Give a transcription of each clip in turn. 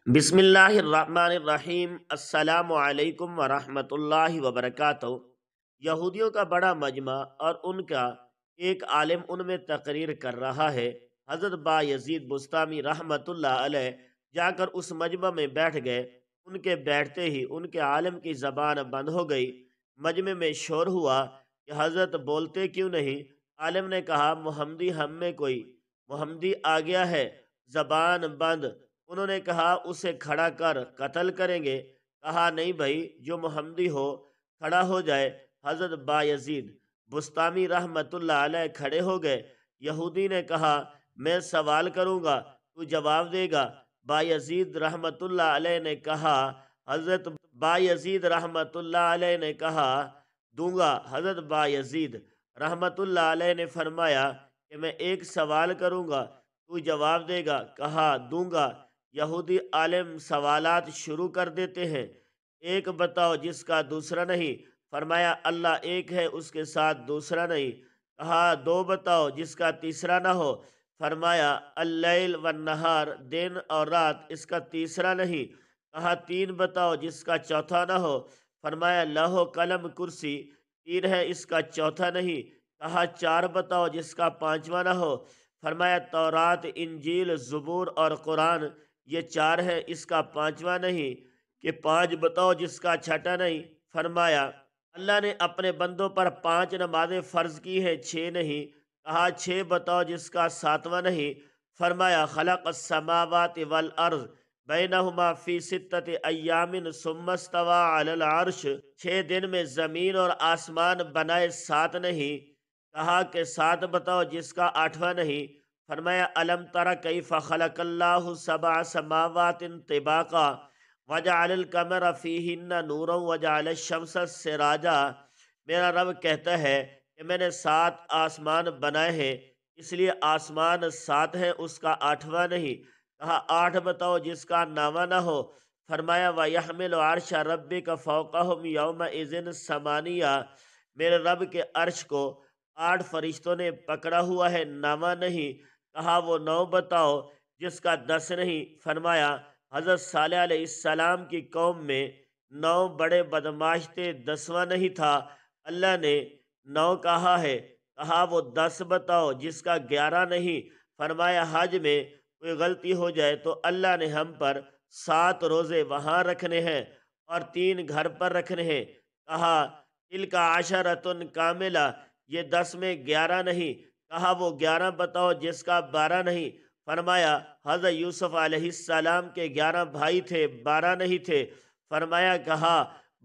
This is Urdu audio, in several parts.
بسم اللہ الرحمن الرحیم۔ السلام علیکم ورحمۃ اللہ وبرکاتہ۔ یہودیوں کا بڑا مجمع اور ان کا ایک عالم ان میں تقریر کر رہا ہے۔ حضرت با یزید بسطامی رحمۃ اللہ علیہ جا کر اس مجمع میں بیٹھ گئے۔ ان کے بیٹھتے ہی ان کے عالم کی زبان بند ہو گئی۔ مجمع میں شور ہوا کہ حضرت بولتے کیوں نہیں؟ عالم نے کہا محمدی ہم میں کوئی محمدی آ گیا ہے، زبان بند۔ انہوں نے کہا اسے کھڑا کر قتل کریں گے۔ کہا نہیں بھائی، جو محمدی ہو کھڑا ہو جائے۔ حضرت با یزید بسطامی رحمت اللہ علیہ کھڑے ہو گئے۔ یہودی نے کہا میں سوال کروں گا، تو جواب دے گا؟ با یزید رحمت اللہ علیہ نے کہا حضرت با یزید رحمت اللہ علیہ نے کہا دوں گا۔ حضرت با یزید رحمت اللہ علیہ نے فرمایا کہ میں ایک سوال کروں گا، تو جواب دے گا؟ کہا دوں گا۔ یہودی عالم سوالات شروع کر دیتے ہیں۔ ایک بتاؤ جس کا دوسرا نہیں؟ فرمایا اللہ ایک ہے، اس کے ساتھ دوسرا نہیں۔ کہا دو بتاؤ جس کا تیسرا نہ ہو؟ فرمایا اللیل والنہار، دن اور رات، اس کا تیسرا نہیں۔ کہا تین بتاؤ جس کا چوتھا نہ ہو؟ فرمایا لوح و قلم کرسی، تین ہے، اس کا چوتھا نہیں۔ کہا چار بتاؤ جس کا پانچواں نہ ہو؟ فرمایا تورات، انجیل، زبور اور قرآن، یہ چار ہے، اس کا پانچواں نہیں۔ کہ پانچ بتاؤ جس کا چھٹا نہیں؟ فرمایا اللہ نے اپنے بندوں پر 5 نمازیں فرض کی ہیں، 6 نہیں۔ کہا 6 بتاؤ جس کا ساتواں نہیں؟ فرمایا خلق السماوات والارض بینہما فی 6 ایام ثم استوی علی العرش، 6 دن میں زمین اور آسمان بنائے، 7 نہیں۔ کہا کہ 7 بتاؤ جس کا 8واں نہیں؟ فرمایا الم تر کیف خلق اللہ 7 سماوات طباقا وجعل القمر فیہن نورا وجعل الشمس سراجا۔ میرا رب کہتا ہے کہ میں نے 7 آسمان بنائے ہیں، اس لیے آسمان 7 ہے، اس کا 8واں نہیں۔ کہا 8 بتاؤ جس کا 9واں نہ ہو؟ فرمایا وَيَحْمِلُ عَرْشَ رَبِّكَ فَوْقَهُمْ يَوْمَئِذٍ ثَمَانِيَةٌ، میرے رب کے عرش کو 8 فرشتوں نے پکڑا ہوا ہے، 9واں نہیں۔ کہا وہ 9 بتاؤ جس کا 10 نہیں؟ فرمایا حضرت صالح علیہ السلام کی قوم میں 9 بڑے بدماش تھے، 10واں نہیں تھا۔ اللہ نے 9 کہا ہے۔ کہا وہ 10 بتاؤ جس کا 11 نہیں؟ فرمایا حج میں کوئی غلطی ہو جائے تو اللہ نے ہم پر 7 روزے وہاں رکھنے ہیں اور 3 گھر پر رکھنے ہیں۔ کہا تلک عشرۃ کاملہ، یہ 10 میں 11 نہیں۔ کہا وہ 11 بتاؤ جس کا 12 نہیں؟ فرمایا حضرت یوسف علیہ السلام کے 11 بھائی تھے، 12 نہیں تھے۔ فرمایا کہا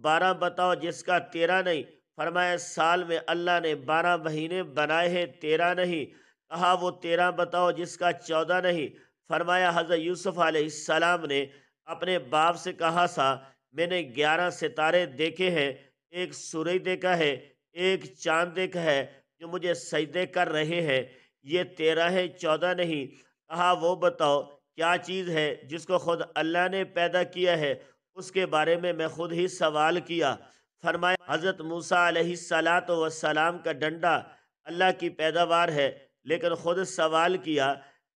12 بتاؤ جس کا 13 نہیں؟ فرمایا سال میں اللہ نے 12 مہینے بنائے ہیں، 13 نہیں۔ کہا وہ 13 بتاؤ جس کا 14 نہیں؟ فرمایا حضرت یوسف علیہ السلام نے اپنے باپ سے کہا سا میں نے 11 ستارے دیکھے ہیں، ایک سورج دیکھا ہے، ایک چاند دیکھا ہے جو مجھے سجدے کر رہے ہیں، یہ 13 ہے، 14 نہیں۔ کہا وہ بتاؤ کیا چیز ہے جس کو خود اللہ نے پیدا کیا ہے، اس کے بارے میں خود ہی سوال کیا۔ فرمایا حضرت موسیٰ علیہ السلام کا ڈنڈا اللہ کی پیداوار ہے، لیکن خود سوال کیا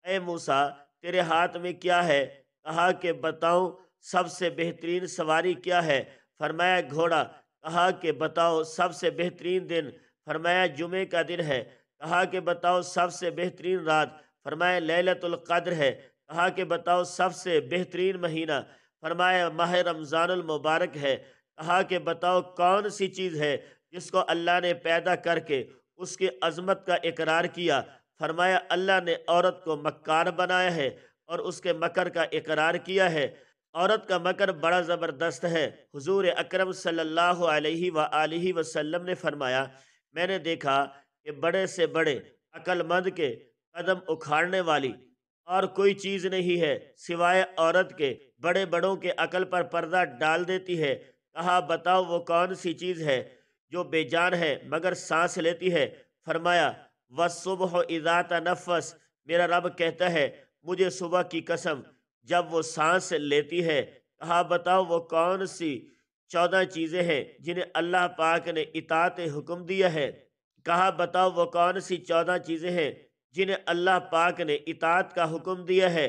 اے موسیٰ تیرے ہاتھ میں کیا ہے؟ کہا کہ بتاؤں سب سے بہترین سواری کیا ہے؟ فرمایا گھوڑا۔ کہا کہ بتاؤ سب سے بہترین دن؟ فرمایا جمعے کا دن ہے۔ کہا کہ بتاؤ سب سے بہترین رات؟ فرمایا لیلۃ القدر ہے۔ کہا کہ بتاؤ سب سے بہترین مہینہ؟ فرمایا ماہ رمضان المبارک ہے۔ کہا کہ بتاؤ کون سی چیز ہے جس کو اللہ نے پیدا کر کے اس کی عظمت کا اقرار کیا؟ فرمایا اللہ نے عورت کو مکار بنایا ہے اور اس کے مکر کا اقرار کیا ہے۔ عورت کا مکر بڑا زبردست ہے۔ حضور اکرم صلی اللہ علیہ وآلہ وسلم نے فرمایا میں نے دیکھا کہ بڑے سے بڑے عقل مند کے قدم اکھاڑنے والی اور کوئی چیز نہیں ہے سوائے عورت کے، بڑے بڑوں کے عقل پر پردہ ڈال دیتی ہے۔ کہا بتاؤ وہ کون سی چیز ہے جو بے جان ہے مگر سانس لیتی ہے؟ فرمایا والصبح اذا تنفس، میرا رب کہتا ہے مجھے صبح کی قسم جب وہ سانس لیتی ہے۔ کہا بتاؤ وہ کون سی 14 چیزیں ہیں جنہیں اللہ پاک نے اطاعت حکم دیا ہے؟ کہا بتاؤ وہ کون سی 14 چیزیں ہیں جنہیں اللہ پاک نے اطاعت کا حکم دیا ہے؟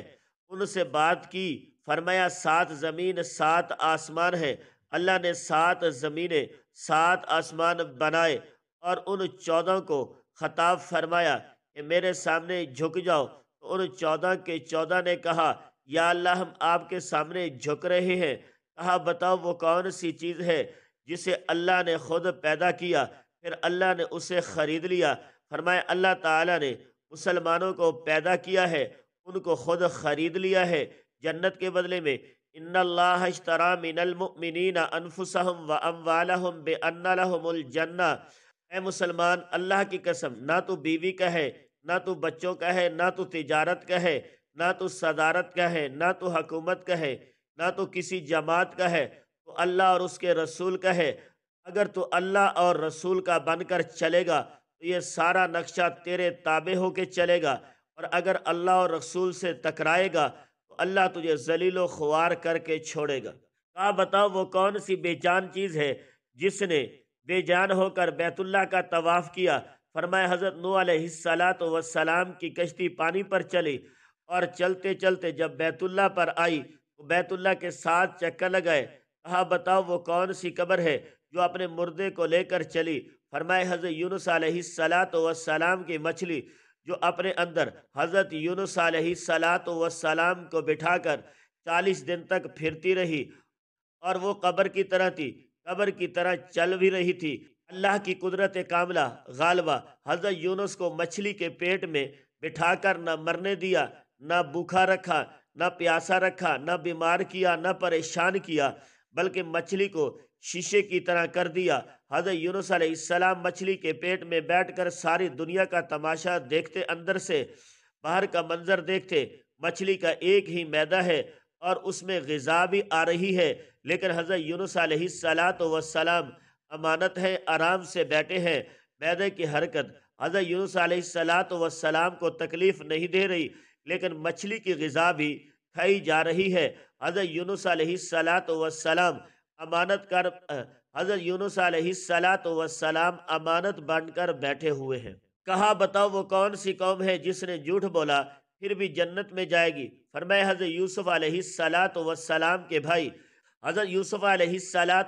ان سے بات کی۔ فرمایا 7 زمین 7 آسمان ہے، اللہ نے 7 زمینیں 7 آسمان بنائے اور ان 14 کو خطاب فرمایا کہ میرے سامنے جھک جاؤ، تو ان 14 کے 14 نے کہا یا اللہ ہم آپ کے سامنے جھک رہے ہیں۔ کہا بتاؤ وہ کون سی چیز ہے جسے اللہ نے خود پیدا کیا پھر اللہ نے اسے خرید لیا؟ فرمایا اللہ تعالیٰ نے مسلمانوں کو پیدا کیا ہے، ان کو خود خرید لیا ہے جنت کے بدلے میں۔ ان اللہ اشترى من المؤمنین انفسهم واموالهم بان لهم الجنہ۔ اے مسلمان اللہ کی قسم، نہ تو بیوی کا ہے، نہ تو بچوں کا ہے، نہ تو تجارت کا ہے، نہ تو صدارت کا ہے، نہ تو حکومت کا ہے، نہ تو کسی جماعت کا ہے، تو اللہ اور اس کے رسول کا ہے۔ اگر تو اللہ اور رسول کا بن کر چلے گا تو یہ سارا نقشہ تیرے تابع ہو کے چلے گا، اور اگر اللہ اور رسول سے ٹکرائے گا تو اللہ تجھے ذلیل و خوار کر کے چھوڑے گا۔ کہا بتاؤ وہ کون سی بے جان چیز ہے جس نے بے جان ہو کر بیت اللہ کا طواف کیا؟ فرمایا حضرت نوح علیہ السلام کی کشتی پانی پر چلی، اور چلتے چلتے جب بیت اللہ پر آئی تو بیت اللہ کے 7 چکر لگائے۔ کہا بتاؤ وہ کون سی قبر ہے جو اپنے مردے کو لے کر چلی؟ فرمایا حضرت یونس علیہ السلام کی مچھلی جو اپنے اندر حضرت یونس علیہ السلام کو بٹھا کر 40 دن تک پھرتی رہی، اور وہ قبر کی طرح تھی، قبر کی طرح چل بھی رہی تھی۔ اللہ کی قدرت کاملہ غالبہ حضرت یونس کو مچھلی کے پیٹ میں بٹھا کر نہ مرنے دیا، نہ بھوکا رکھا، نہ پیاسا رکھا، نہ بیمار کیا، نہ پریشان کیا، بلکہ مچھلی کو شیشے کی طرح کر دیا۔ حضرت یونس علیہ السلام مچھلی کے پیٹ میں بیٹھ کر ساری دنیا کا تماشا دیکھتے، اندر سے باہر کا منظر دیکھتے۔ مچھلی کا ایک ہی معدہ ہے اور اس میں غذا بھی آ رہی ہے، لیکن حضرت یونس علیہ السلام امانت ہے، آرام سے بیٹھے ہیں۔ معدے کی حرکت حضرت یونس علیہ السلام کو تکلیف نہیں دے رہی، لیکن مچھلی کی غذا بھی کھائی جا رہی ہے۔ حضرت یونس علیہ السلام امانت کر حضرت یونس علیہ السلام امانت بن کر بیٹھے ہوئے ہیں۔ کہا بتاؤ وہ کون سی قوم ہے جس نے جھوٹ بولا پھر بھی جنت میں جائے گی؟ فرمایا حضرت یوسف علیہ السلام کے بھائی، حضرت یوسف علیہ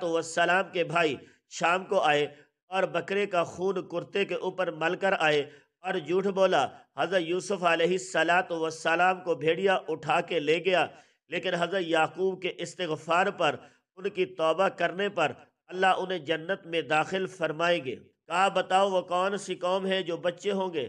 السلام کے بھائی شام کو آئے اور بکرے کا خون کرتے کے اوپر مل کر آئے اور جھوٹ بولا۔ حضرت یوسف علیہ السلام کو بھیڑیا اٹھا کے لے گیا، لیکن حضرت یعقوب کے استغفار پر، ان کی توبہ کرنے پر اللہ انہیں جنت میں داخل فرمائیں گے۔ کہا بتاؤ وہ کون سی قوم ہے جو بچے ہوں گے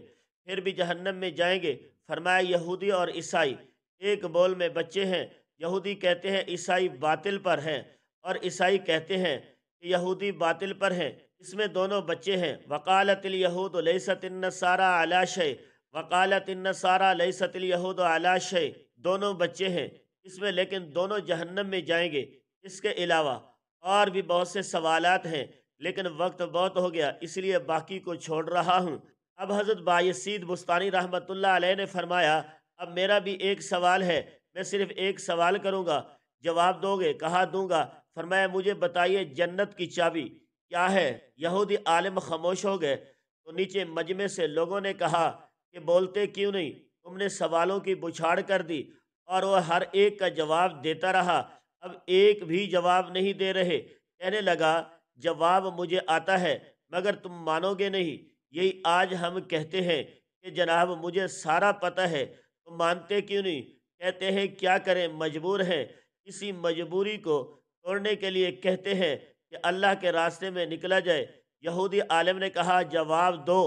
پھر بھی جہنم میں جائیں گے؟ فرمایا یہودی اور عیسائی ایک بول میں بچے ہیں۔ یہودی کہتے ہیں عیسائی باطل پر ہیں، اور عیسائی کہتے ہیں کہ یہودی باطل پر ہیں۔ اس میں دونوں بچے ہیں۔ وقالت الیہود لیست النصارى علی شیء وقالت النصارى لیست الیہود علی شیء، دونوں بچے ہیں اس میں، لیکن دونوں جہنم میں جائیں گے۔ اس کے علاوہ اور بھی بہت سے سوالات ہیں، لیکن وقت بہت ہو گیا اس لیے باقی کو چھوڑ رہا ہوں۔ اب حضرت بایزید بستانی رحمۃ اللہ علیہ نے فرمایا اب میرا بھی ایک سوال ہے، میں صرف ایک سوال کروں گا، جواب دو گے؟ کہا دوں گا۔ فرمایا مجھے بتائیے جنت کی چابی کیا ہے؟ یہودی عالم خاموش ہو گئے، تو نیچے مجمع سے لوگوں نے کہا کہ بولتے کیوں نہیں؟ تم نے سوالوں کی بچھاڑ کر دی، اور وہ ہر ایک کا جواب دیتا رہا، اب ایک بھی جواب نہیں دے رہے۔ کہنے لگا جواب مجھے آتا ہے مگر تم مانو گے نہیں۔ یہی آج ہم کہتے ہیں کہ جناب مجھے سارا پتہ ہے، تم مانتے کیوں نہیں؟ کہتے ہیں کیا کریں، مجبور ہیں۔ اسی مجبوری کو توڑنے کے لیے کہتے ہیں کہ اللہ کے راستے میں نکلا جائے۔ یہودی عالم نے کہا جواب دو،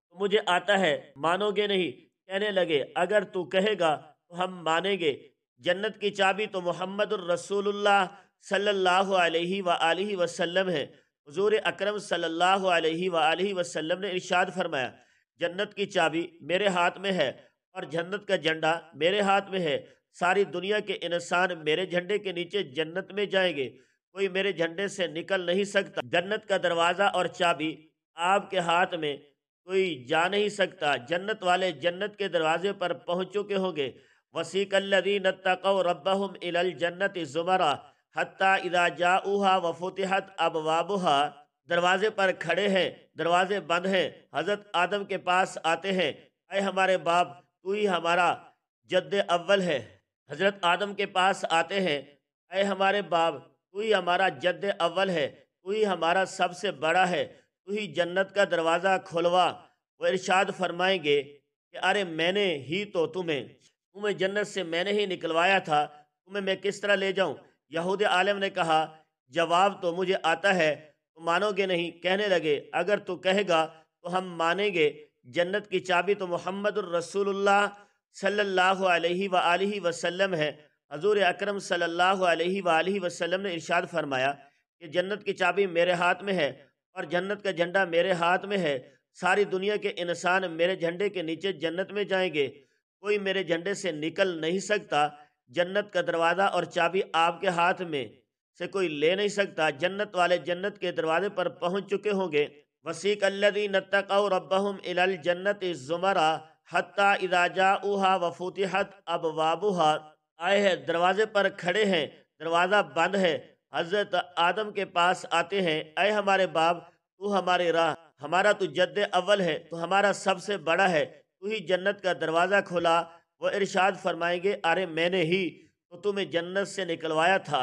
تو مجھے آتا ہے، مانو گے نہیں؟ کہنے لگے اگر تو کہے گا تو ہم مانیں گے۔ جنت کی چابی تو محمد الرسول اللہ صلی اللہ علیہ وآلہ وسلم ہے۔ حضور اکرم صلی اللہ علیہ وآلہ وسلم نے ارشاد فرمایا جنت کی چابی میرے ہاتھ میں ہے اور جنت کا جھنڈا میرے ہاتھ میں ہے۔ ساری دنیا کے انسان میرے جھنڈے کے نیچے جنت میں جائیں گے، کوئی میرے جھنڈے سے نکل نہیں سکتا۔ جنت کا دروازہ اور چابی آپ کے ہاتھ میں، کوئی جا نہیں سکتا۔ جنت والے جنت کے دروازے پر پہنچ چکے ہوں گے۔ وسیق الذین اتقوا ربهم الی الجنت زمرا حتی اذا جاؤها وفتحت ابوابها، دروازے پر کھڑے ہیں، دروازے بند ہیں، حضرت آدم کے پاس آتے ہیں، اے ہمارے باپ تو ہی ہمارا جد اول ہے، حضرت آدم کے پاس آتے ہیں، اے ہمارے باپ، تو ہی ہمارا جد اول ہے، تو ہی ہمارا سب سے بڑا ہے، تو ہی جنت کا دروازہ کھلوا۔ وہ ارشاد فرمائیں گے کہ ارے میں نے ہی تو تمہیں جنت سے میں نے ہی نکلوایا تھا، تمہیں میں کس طرح لے جاؤں؟ یہود عالم نے کہا جواب تو مجھے آتا ہے، تو مانو گے نہیں؟ کہنے لگے اگر تو کہے گا تو ہم مانیں گے۔ جنت کی چابی تو محمد الرسول اللہ صلی اللہ علیہ وآلہ وسلم ہے۔ حضور اکرم صلی اللہ علیہ وآلہ وسلم نے ارشاد فرمایا کہ جنت کی چابی میرے ہاتھ میں ہے اور جنت کا جھنڈا میرے ہاتھ میں ہے۔ ساری دنیا کے انسان میرے جھنڈے کے نیچے جنت میں جائیں گے، کوئی میرے جھنڈے سے نکل نہیں سکتا۔ جنت کا دروازہ اور چابی آپ کے ہاتھ میں سے کوئی لے نہیں سکتا۔ جنت والے جنت کے دروازے پر پہنچ چکے ہوں گے۔ وسیق الذین اتقوا ربهم الی الجنت زمرا حتی اذا جاؤها وفتحت ابوابها، آئے ہیں دروازے پر کھڑے ہیں، دروازہ بند ہے، حضرت آدم کے پاس آتے ہیں، اے ہمارے باپ، تو ہمارے راہ، ہمارا تو جد اول ہے، تو ہمارا سب سے بڑا ہے، تو ہی جنت کا دروازہ کھولا۔ وہ ارشاد فرمائیں گے ارے میں نے ہی تو تمہیں جنت سے نکلوایا تھا۔